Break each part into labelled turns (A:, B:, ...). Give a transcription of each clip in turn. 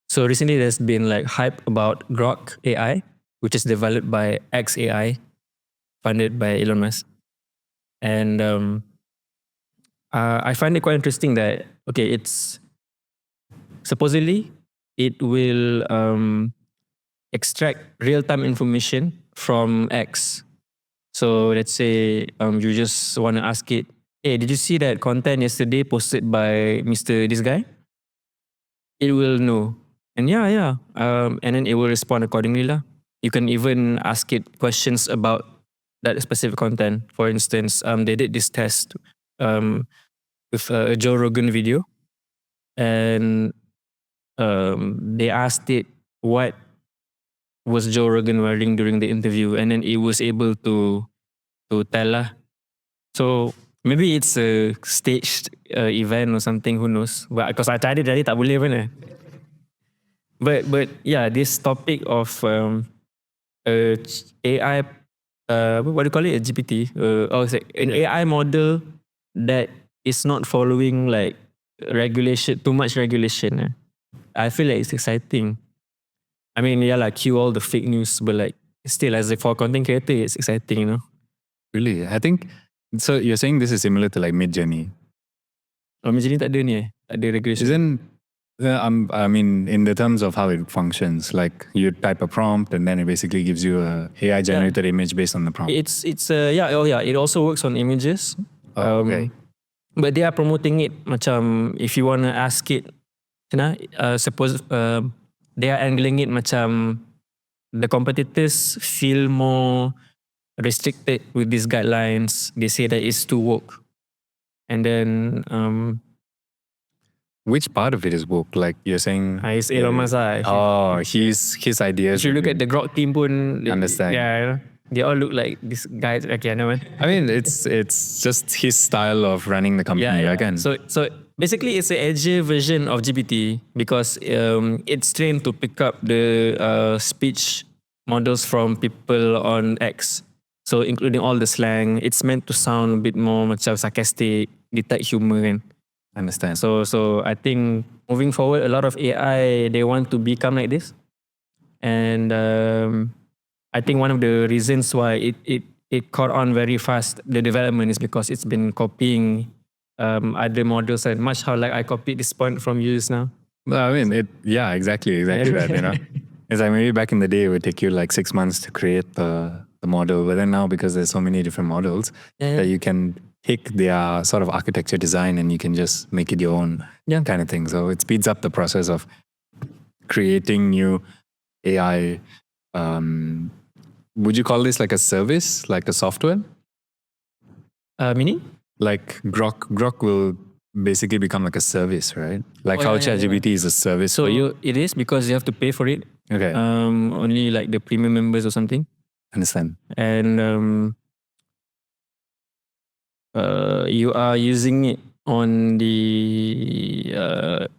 A: So recently there's been like hype about GROK AI, which is developed by XAI, funded by Elon Musk. And I find it quite interesting that, okay, it's supposedly it will extract real-time information from X. So let's say you just want to ask it, hey, did you see that content yesterday posted by Mr. This guy? It will know. And yeah. And then it will respond accordingly lah. You can even ask it questions about that specific content. For instance, they did this test with a Joe Rogan video, and they asked it what was Joe Rogan wearing during the interview, and then it was able to tell lah. So maybe it's a staged event or something. Who knows? But because I tried it tadi tak boleh pun. But yeah, this topic of AI, what do you call it? A GPT? An AI model that is not following like regulation, too much regulation. I feel like it's exciting. I mean, yeah, like cue all the fake news, but like still, as a for content creator, it's exciting, you know.
B: Really, I think so. You're saying this is similar to like Midjourney.
A: Oh, Midjourney tak ada ni, tak ada regulation.
B: I mean, in the terms of how it functions, like you type a prompt and then it basically gives you a AI generated image based on the prompt.
A: It's it also works on images.
B: Okay.
A: But they are promoting it macam if you want to ask it, suppose they are angling it macam the competitors feel more restricted with these guidelines. They say that it's too woke. And then
B: which part of it is woke? Like you're saying,
A: it's Elon Musk.
B: His ideas.
A: If you look at the GROK team pun,
B: understand.
A: Yeah, they all look like this guy. Okay, I know.
B: I mean, it's just his style of running the company again.
A: So basically, it's an edgier version of GPT because it's trained to pick up the speech models from people on X. So including all the slang, it's meant to sound a bit more macam sarcastic, detect humor kan.
B: Understand.
A: So I think moving forward, a lot of AI, they want to become like this. And I think one of the reasons why it caught on very fast, the development, is because it's been copying other models, and much how like I copied this point from you just now.
B: I mean, exactly that, you know. It's like maybe back in the day, it would take you like 6 months to create the model. But then now, because there's so many different models, that you can pick their sort of architecture design and you can just make it your own kind of thing. So it speeds up the process of creating new AI. Would you call this like a service, like a software?
A: Meaning?
B: Like GROK will basically become like a service, right? Like how ChatGPT is a service.
A: So it is because you have to pay for it.
B: Okay.
A: Only like the premium members or something.
B: Understand.
A: And you are using it on the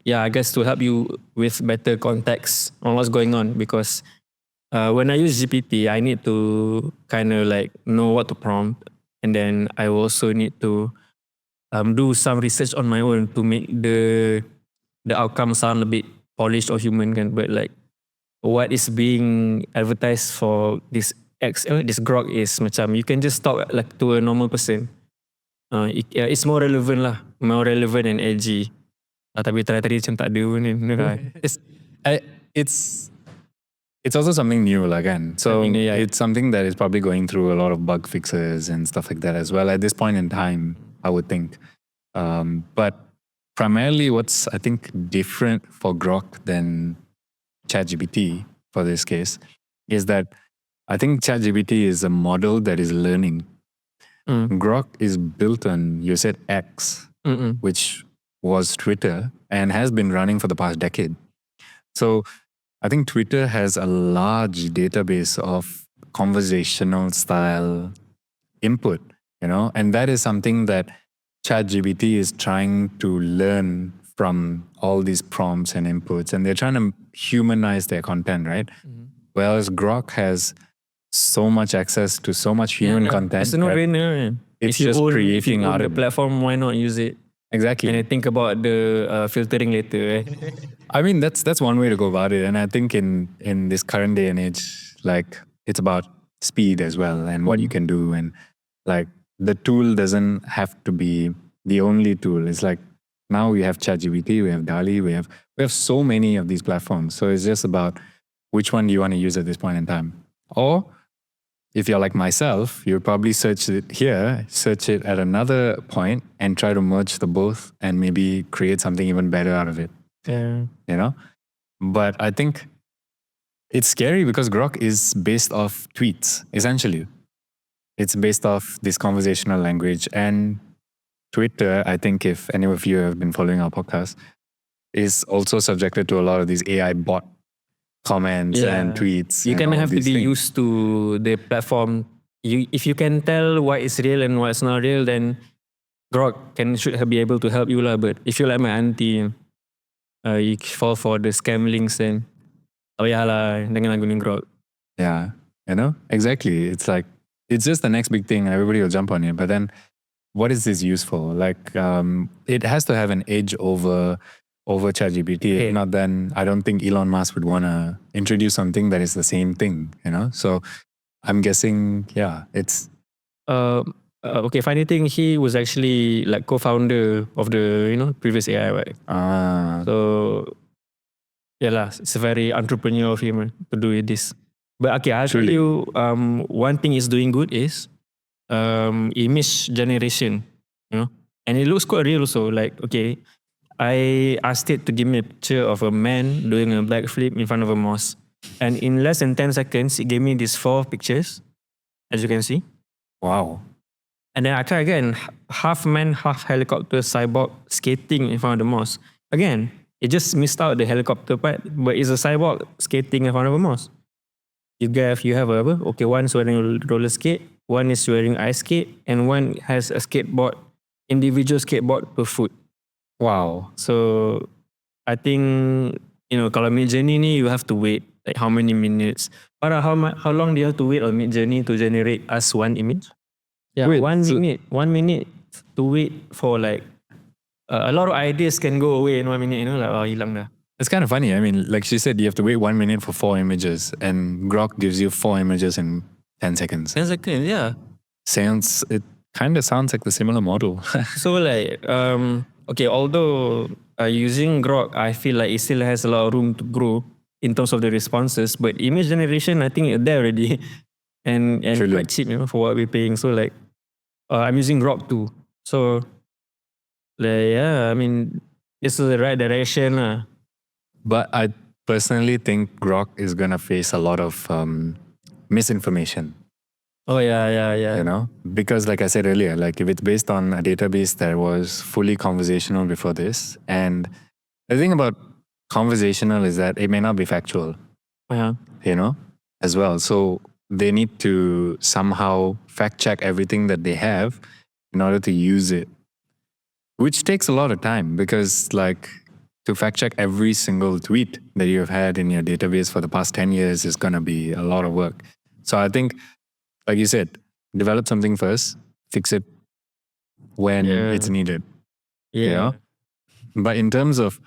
A: I guess to help you with better context on what's going on, because when I use GPT, I need to kind of like know what to prompt, and then I also need to do some research on my own to make the outcome sound a bit polished or human kan. But like what is being advertised for this GROK is macam you can just talk like to a normal person. It's more relevant lah, more relevant and edgy. Tapi tadi macam tak ada pun ni.
B: It's also something new again. So it's something that is probably going through a lot of bug fixes and stuff like that as well at this point in time, I would think. But primarily what's I think different for GROK than ChatGPT for this case is that I think ChatGPT is a model that is learning. GROK is built on, you said X, which was Twitter and has been running for the past decade. So I think Twitter has a large database of conversational style input, you know, and that is something that ChatGPT is trying to learn from all these prompts and inputs, and they're trying to humanize their content, right? Whereas GROK has so much access to so much human content.
A: It's a no-brainer.
B: It's just creating
A: if you own
B: out
A: the
B: of
A: platform, why not use it?
B: Exactly.
A: And I think about the filtering later.
B: I mean, that's one way to go about it. And I think in this current day and age, like it's about speed as well and what you can do. And like the tool doesn't have to be the only tool. It's like now we have ChatGPT, we have DALI, we have so many of these platforms. So it's just about which one do you want to use at this point in time. Or if you're like myself, you'll probably search it here, search it at another point, and try to merge the both and maybe create something even better out of it.
A: Yeah.
B: You know? But I think it's scary because Grok is based off tweets, essentially. It's based off this conversational language. And Twitter, I think if any of you have been following our podcast, is also subjected to a lot of these AI bot comments and tweets.
A: You
B: and
A: kind
B: all
A: of have to
B: these
A: be
B: things.
A: used to the platform. If you can tell what is real and what's not real, then Grok should be able to help you lah. But if you like my auntie, you fall for the scam links, then oh yeah lah, janganlah guna Grok.
B: Yeah, you know, exactly. It's like it's just the next big thing, and everybody will jump on it. But then, what is this used for? Like, it has to have an edge over ChatGPT.
A: Okay.
B: If not, then I don't think Elon Musk would want to introduce something that is the same thing. You know, so I'm guessing, yeah, it's
A: Okay, funny thing, he was actually like co-founder of the previous AI, right? So yeah lah, it's very entrepreneurial of him to do this. But okay, I'll tell
B: Truly.
A: you, one thing is doing good is image generation, and it looks quite real also. Like, okay, I asked it to give me a picture of a man doing a backflip in front of a mosque. And in less than 10 seconds, it gave me these 4 pictures, as you can see.
B: wow.
A: And then I try again, half man, half helicopter cyborg skating in front of the mosque. Again, it just missed out the helicopter part, but it's a cyborg skating in front of a mosque. You have okay, one's wearing a roller skate, one is wearing ice skate, and one has a skateboard, individual skateboard per foot.
B: Wow.
A: So I think, kalau Mid Journey ni, you have to wait like how many minutes. But how long do you have to wait on Mid Journey to generate us one image? Yeah,
B: Wait,
A: 1 minute. 1 minute to wait for like a lot of ideas can go away in 1 minute. Like hilang dah.
B: It's kind of funny. I mean, like she said, you have to wait 1 minute for 4 images, and Grok gives you 4 images in 10 seconds.
A: 10 seconds, yeah.
B: It kind of sounds like the similar model.
A: So like, okay, although using Grok, I feel like it still has a lot of room to grow in terms of the responses. But image generation, I think it's there already, and
B: Truly.
A: quite cheap, for what we're paying. So like, I'm using Grok too. So like, yeah, I mean, this is the right direction lah.
B: But I personally think Grok is going to face a lot of misinformation.
A: Oh yeah.
B: You know, because like I said earlier, like if it's based on a database that was fully conversational before this, and the thing about conversational is that it may not be factual,
A: Yeah.
B: As well. So they need to somehow fact check everything that they have in order to use it, which takes a lot of time because like to fact check every single tweet that you have had in your database for the past 10 years is going to be a lot of work. So I think, like you said, develop something first, fix it when it's needed.
A: Yeah.
B: But in terms of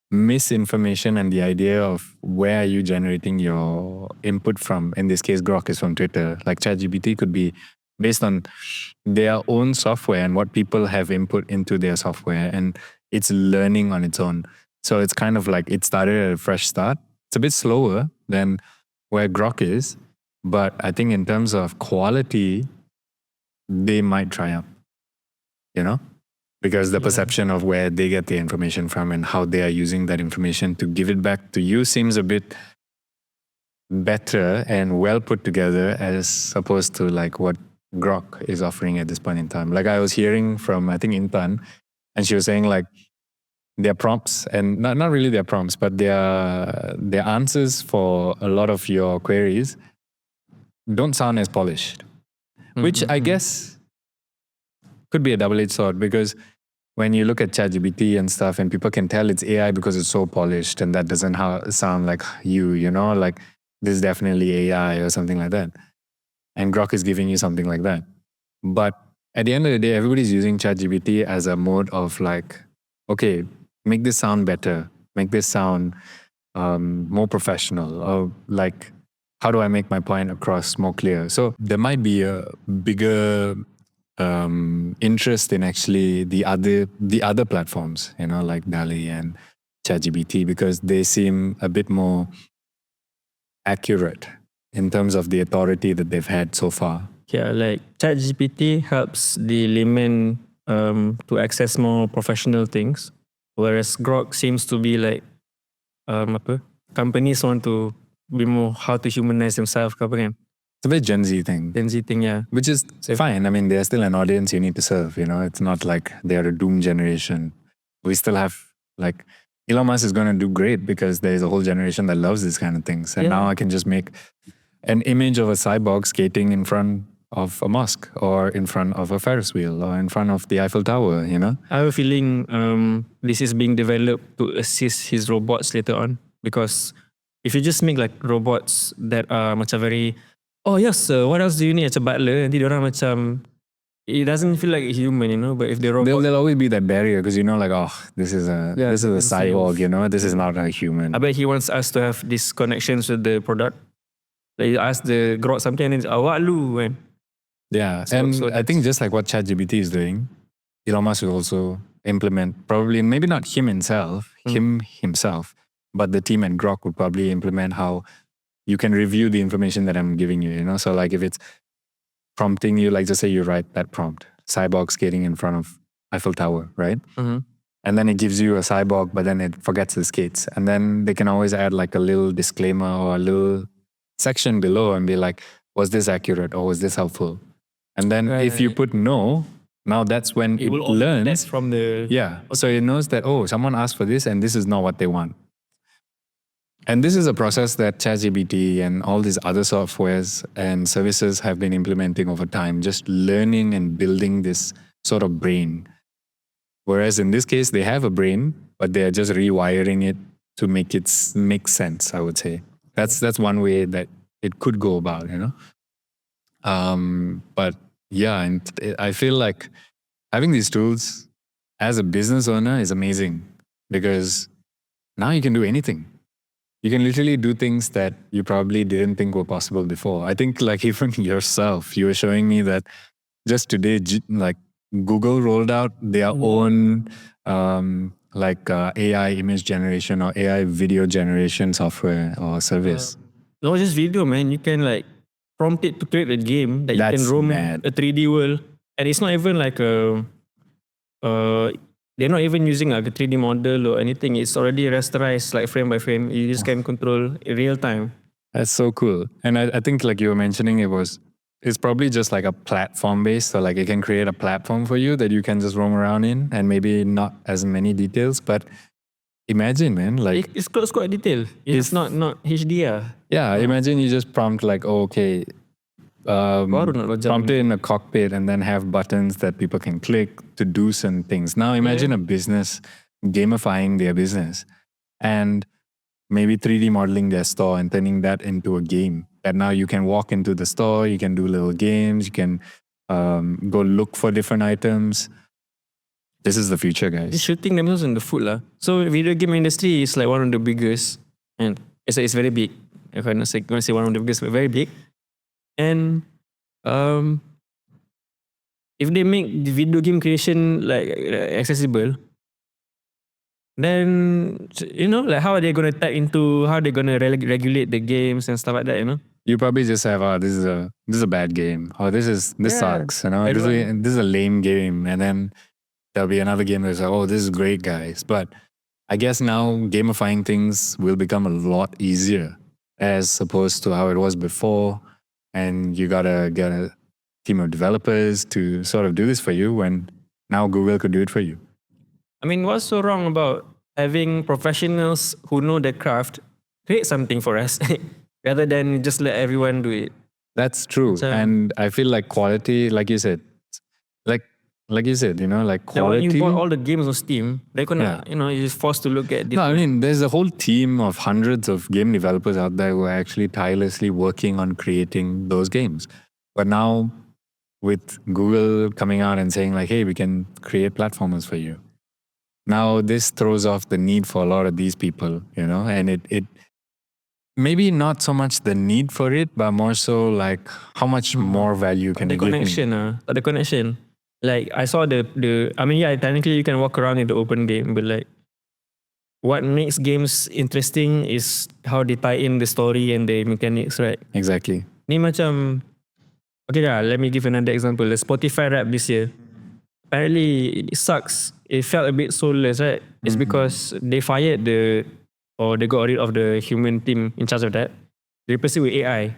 B: misinformation and the idea of where are you generating your input from, in this case, Grok is from Twitter, like ChatGPT could be based on their own software and what people have input into their software, and it's learning on its own. So it's kind of like it started at a fresh start. It's a bit slower than where Grok is, but I think in terms of quality, they might triumph, because the perception of where they get the information from and how they are using that information to give it back to you seems a bit better and well put together as opposed to like what Grok is offering at this point in time. Like I was hearing from, I think, Intan, and she was saying like their prompts, and not really their prompts, but their answers for a lot of your queries don't sound as polished, which I guess could be a double-edged sword, because when you look at ChatGPT and stuff, and people can tell it's AI because it's so polished, and that doesn't sound like like this is definitely AI or something like that. And Grok is giving you something like that. But at the end of the day, everybody's using ChatGPT as a mode of like, okay, make this sound better, make this sound more professional, or like, how do I make my point across more clear? So there might be a bigger interest in actually the other platforms, like DALL-E and ChatGPT, because they seem a bit more accurate in terms of the authority that they've had so far.
A: Yeah, like ChatGPT helps the layman to access more professional things, whereas GROK seems to be like companies want to be more how to humanize themselves, ke apa kan?
B: It's a very Gen Z thing.
A: Gen Z thing, yeah.
B: Which is fine. I mean, they're still an audience you need to serve, It's not like they're a doom generation. We still have, like, Elon Musk is going to do great because there's a whole generation that loves these kind of things. And now I can just make an image of a cyborg skating in front of a mosque or in front of a Ferris wheel or in front of the Eiffel Tower,
A: I have a feeling this is being developed to assist his robots later on, because if you just make like robots that are macam very, oh yes sir, what else do you need, macam butler, nanti diorang macam, it doesn't feel like a human, but if the robot,
B: there'll always be that barrier because like, oh, this is a cyborg, this is not a human.
A: I bet he wants us to have these connections with the product. Like you ask the GROK something and it's awak lu kan.
B: Yeah, and I think just like what ChatGPT is doing, Elon Musk will also implement, probably maybe not him himself, but the team at GROK would probably implement how you can review the information that I'm giving you, So like if it's prompting you, like just say you write that prompt, cyborg skating in front of Eiffel Tower, right?
A: Mm-hmm.
B: And then it gives you a cyborg, but then it forgets the skates. And then they can always add like a little disclaimer or a little section below and be like, was this accurate or was this helpful? And then if you put no, now that's when it learns
A: from the...
B: Yeah. So it knows that, oh, someone asked for this and this is not what they want. And this is a process that ChatGPT and all these other softwares and services have been implementing over time, just learning and building this sort of brain. Whereas in this case, they have a brain, but they're just rewiring it to make it make sense, I would say. That's one way that it could go about, But yeah, and I feel like having these tools as a business owner is amazing because now you can do anything. You can literally do things that you probably didn't think were possible before. I think like even yourself, you were showing me that just today, like Google rolled out their own AI image generation or AI video generation software or service.
A: Not just video, man. You can like prompt it to create a game that you can roam a 3D world, and it's not even like they're not even using like a 3D model or anything. It's already rasterized like frame by frame. You just can control in real time.
B: That's so cool. And I think like you were mentioning, it's probably just like a platform based. So like it can create a platform for you that you can just roam around in and maybe not as many details, but imagine, man, like
A: it's quite detailed. It's not HDR.
B: Yeah, imagine you just prompt like, oh, okay, prompt it in a cockpit and then have buttons that people can click to do certain things. Now imagine a business gamifying their business and maybe 3D modeling their store and turning that into a game. That now you can walk into the store, you can do little games, you can go look for different items. This is the future, guys.
A: It's shooting themselves in the foot lah. So video game industry is like one of the biggest, and it's very big. I'm not gonna say one of the biggest, but very big. And if they make the video game creation like accessible, then like how are they gonna tap into, how they're gonna regulate the games and stuff like that,
B: You probably just have this is a bad game, or this sucks, this is a lame game, and then there'll be another game that's like, oh, this is great, guys. But I guess now gamifying things will become a lot easier as opposed to how it was before. And you gotta get a team of developers to sort of do this for you when now Google could do it for you.
A: I mean, what's so wrong about having professionals who know their craft create something for us rather than just let everyone do it?
B: That's true. And I feel like quality, like you said, like you said, like quality.
A: When you bought all the games on Steam, they're gonna, you're forced to look at.
B: No, I mean, there's a whole team of hundreds of game developers out there who are actually tirelessly working on creating those games. But now, with Google coming out and saying like, hey, we can create platformers for you. Now this throws off the need for a lot of these people, and it maybe not so much the need for it, but more so like how much more value can
A: The
B: it give me?
A: connection, the connection. Like I saw the I mean, yeah, technically you can walk around in the open game, but like what makes games interesting is how they tie in the story and the mechanics, right?
B: Exactly.
A: Ni macam, okay lah, let me give another example. The Spotify rap this year. Apparently it sucks. It felt a bit soulless, right? It's because they fired or they got rid of the human team in charge of that. They replaced it with AI.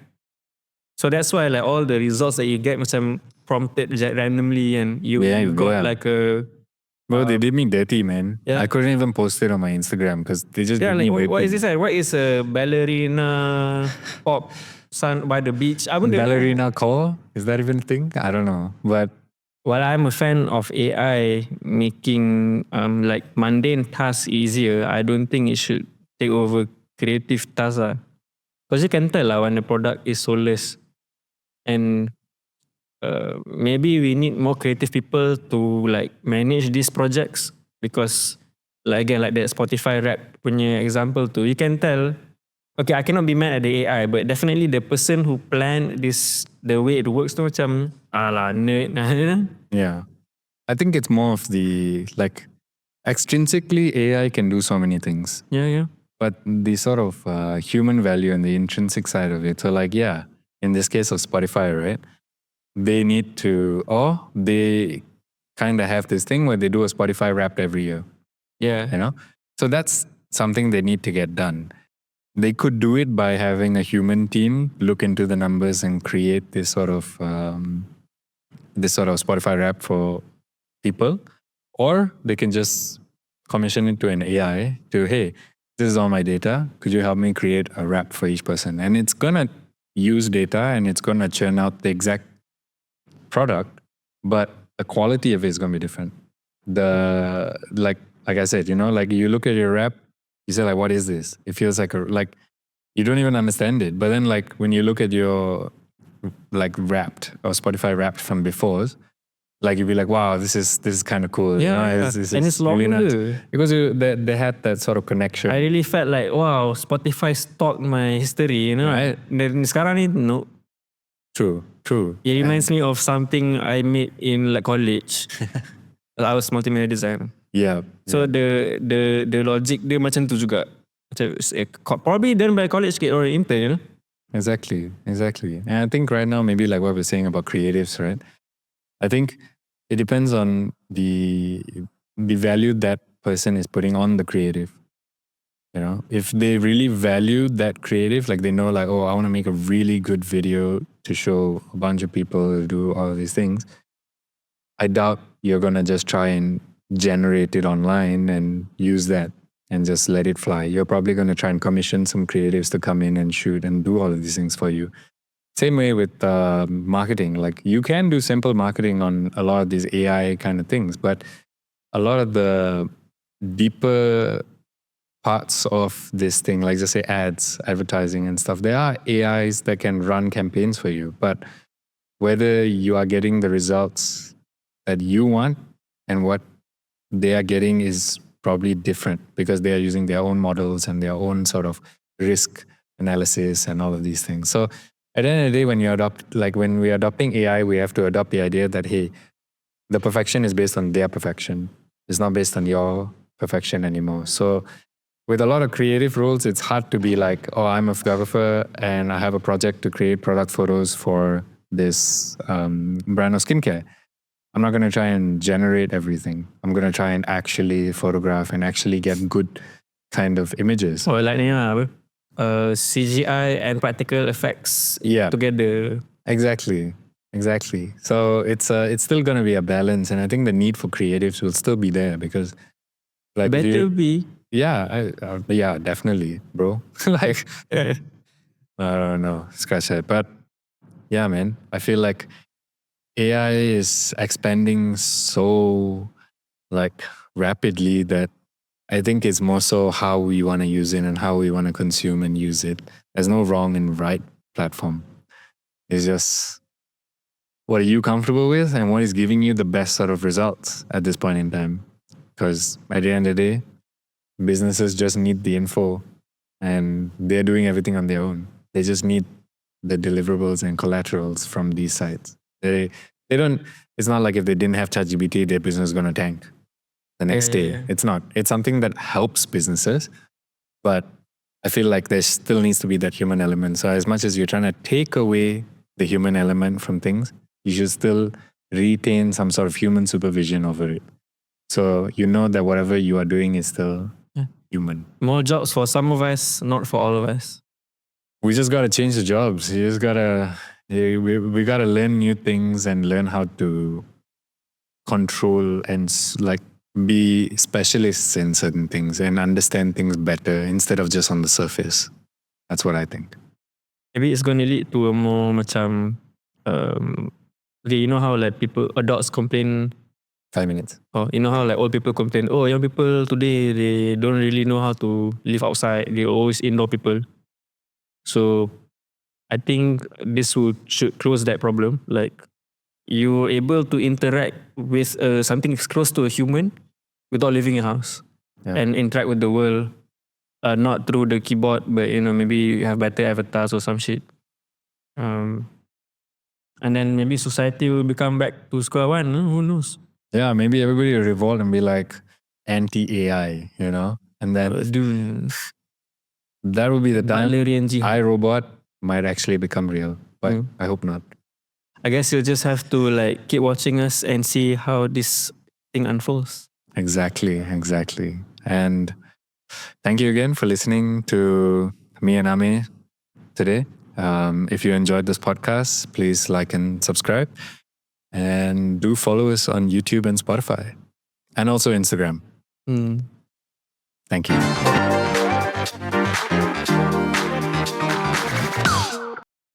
A: So that's why like all the results that you get macam prompted randomly and you got like a...
B: Bro, they did me dirty, man.
A: Yeah.
B: I couldn't even post it on my Instagram because they just
A: Yeah,
B: did me
A: like what is
B: raping.
A: this? What is a ballerina pop sun by the beach? I wouldn't...
B: Ballerina call? Is that even a thing? I don't know. But
A: While I'm a fan of AI making like mundane tasks easier, I don't think it should take over creative tasks. Because you can tell when the product is soulless. And maybe we need more creative people to like manage these projects. Because like again, like that Spotify rap punya example too, you can tell, okay, I cannot be mad at the AI, but definitely the person who planned this, the way it works tu macam, alah, nerd.
B: yeah, I think it's more of the like extrinsically AI can do so many things.
A: Yeah.
B: But the sort of human value and the intrinsic side of it. So like, yeah, in this case of Spotify, right? They need to, or they kind of have this thing where they do a Spotify Wrapped every year.
A: Yeah.
B: So that's something they need to get done. They could do it by having a human team look into the numbers and create this sort of Spotify Wrap for people, or they can just commission it to an AI to, hey, this is all my data. Could you help me create a wrap for each person? And it's gonna use data and it's gonna churn out the exact product, but the quality of it is gonna be different. The like I said, like you look at your wrap, you say like, what is this? It feels like you don't even understand it. But then like when you look at your like Wrapped or Spotify Wrapped from before, like you'd be like, wow, this is kind of cool.
A: Yeah, and it's longer.
B: Really because they had that sort of connection.
A: I really felt like, wow, Spotify stalked my history,
B: Right.
A: Dan sekarang ni, no.
B: True.
A: It reminds me of something I made in like college. I was multimedia design.
B: Yeah.
A: So the logic dia macam tu juga. Probably done by college kid or intern.
B: Exactly. And I think right now, maybe like what we're saying about creatives, right? I think it depends on the value that person is putting on the creative. If they really value that creative, like they know like, oh, I want to make a really good video to show a bunch of people do all of these things. I doubt you're going to just try and generate it online and use that and just let it fly. You're probably going to try and commission some creatives to come in and shoot and do all of these things for you. Same way with marketing. Like you can do simple marketing on a lot of these AI kind of things, but a lot of the deeper parts of this thing, like just say ads, advertising and stuff, there are AIs that can run campaigns for you. But whether you are getting the results that you want and what they are getting is probably different because they are using their own models and their own sort of risk analysis and all of these things. So at the end of the day, when we're adopting AI, we have to adopt the idea that, hey, the perfection is based on their perfection. It's not based on your perfection anymore. So with a lot of creative roles, it's hard to be like, oh, I'm a photographer and I have a project to create product photos for this brand of skincare. I'm not going to try and generate everything. I'm going to try and actually photograph and actually get good kind of images.
A: Oh, like CGI and practical effects together.
B: Exactly. So it's still going to be a balance, and I think the need for creatives will still be there because, like,
A: better be.
B: Yeah, yeah, definitely, bro. Like, I don't know, scratch that. But yeah, man, I feel like AI is expanding so like rapidly that I think it's more so how we want to use it and how we want to consume and use it. There's no wrong and right platform. It's just what are you comfortable with and what is giving you the best sort of results at this point in time. Because at the end of the day, businesses just need the info and they're doing everything on their own. They just need the deliverables and collaterals from these sites. They don't, it's not like if they didn't have ChatGPT, their business is going to tank the next day.
A: Yeah.
B: It's not. It's something that helps businesses, but I feel like there still needs to be that human element. So as much as you're trying to take away the human element from things, you should still retain some sort of human supervision over it. So you know that whatever you are doing is still human.
A: More jobs for some of us, not for all of us.
B: We just got to change the jobs. You just got to, we got to learn new things and learn how to control and like be specialists in certain things and understand things better instead of just on the surface. That's what I think.
A: Maybe it's going to lead to a more macam, okay, you know how like adults complain,
B: 5 minutes.
A: or you know how like old people complain, oh, young people today, they don't really know how to live outside. They're always indoor people. So I think this should close that problem. Like you're able to interact with something close to a human without leaving your house and interact with the world, not through the keyboard, but maybe you have better avatars or some shit. And then maybe society will become back to square one. Who knows?
B: Yeah, maybe everybody will revolt and be like anti-AI, and then that will be the time iRobot might actually become real, but I hope not.
A: I guess you'll just have to like keep watching us and see how this thing unfolds.
B: Exactly. And thank you again for listening to me and Amir today. If you enjoyed this podcast, please like and subscribe. And do follow us on YouTube and Spotify. And also Instagram. Thank you.